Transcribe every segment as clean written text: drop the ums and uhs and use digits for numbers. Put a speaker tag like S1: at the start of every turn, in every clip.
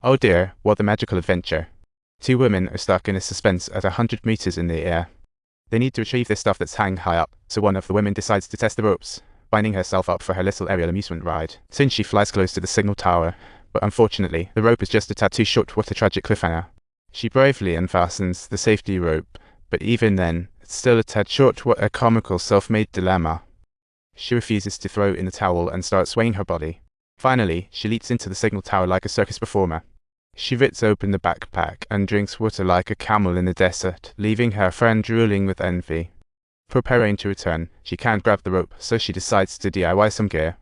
S1: Oh dear, what a magical adventure. Two women are stuck in a suspense at 100 meters in the air. They need to retrieve their stuff that's hanging high up, so one of the women decides to test the ropes, binding herself up for her little aerial amusement ride. Soon she flies close to the signal tower, but unfortunately, the rope is just a tad too short. What a tragic cliffhanger. She bravely unfastens the safety rope, but even then, it's still a tad short. What a comical self-made dilemma. She refuses to throw in the towel and starts swaying her body. Finally, she leaps into the signal tower like a circus performer. She rips open the backpack and drinks water like a camel in the desert, leaving her friend drooling with envy. Preparing to return, she can't grab the rope, so she decides to DIY some gear.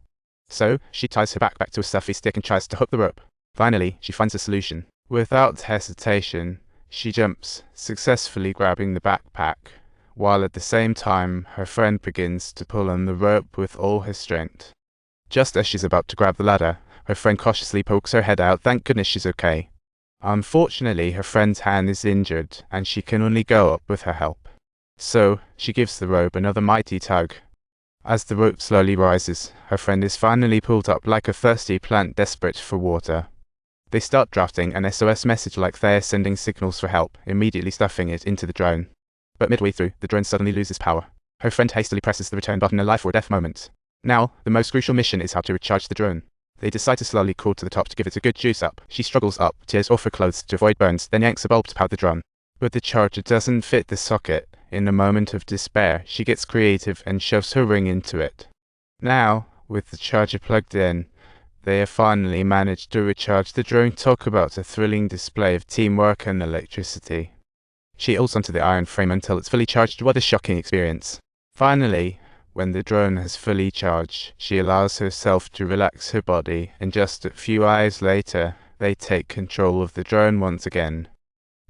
S1: So, she ties her backpack to a stuffy stick and tries to hook the rope. Finally, she finds a solution. Without hesitation, she jumps, successfully grabbing the backpack, while at the same time her friend begins to pull on the rope with all her strength. Just as she's about to grab the ladder, her friend cautiously pokes her head out. Thank goodness she's okay. Unfortunately, her friend's hand is injured, and she can only go up with her help. So, she gives the rope another mighty tug. As the rope slowly rises, her friend is finally pulled up like a thirsty plant desperate for water. They start drafting an SOS message like they're sending signals for help, immediately stuffing it into the drone. But midway through, the drone suddenly loses power. Her friend hastily presses the return button, a life or death moment. Now, the most crucial mission is how to recharge the drone. They decide to slowly crawl to the top to give it a good juice up. She struggles up, tears off her clothes to avoid burns, then yanks a bulb to power the drone. But the charger doesn't fit the socket. In a moment of despair, she gets creative and shoves her ring into it. Now, with the charger plugged in, they have finally managed to recharge the drone. Talk about a thrilling display of teamwork and electricity. She holds onto the iron frame until it's fully charged. What a shocking experience. Finally, when the drone has fully charged, she allows herself to relax her body, and just a few hours later, they take control of the drone once again.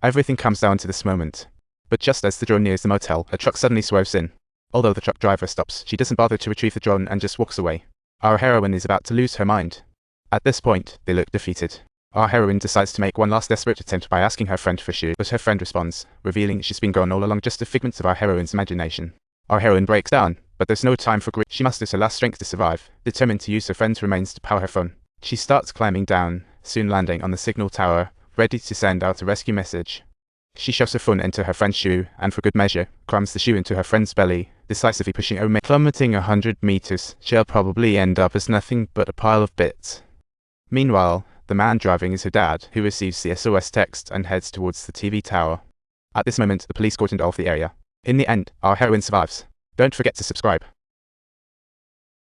S1: Everything comes down to this moment. But just as the drone nears the motel, a truck suddenly swerves in. Although the truck driver stops, she doesn't bother to retrieve the drone and just walks away. Our heroine is about to lose her mind. At this point, they look defeated. Our heroine decides to make one last desperate attempt by asking her friend for shoes, but her friend responds, revealing she's been gone all along, just a figment of our heroine's imagination. Our heroine breaks down, but there's no time for grief. She musters her last strength to survive, determined to use her friend's remains to power her phone. She starts climbing down, soon landing on the signal tower, ready to send out a rescue message. She shoves her phone into her friend's shoe, and for good measure, crams the shoe into her friend's belly, decisively pushing her. Plummeting 100 meters, she'll probably end up as nothing but a pile of bits. Meanwhile, the man driving is her dad, who receives the SOS text and heads towards the TV tower. At this moment, the police cordoned off the area. In the end, our heroine survives. Don't forget to subscribe.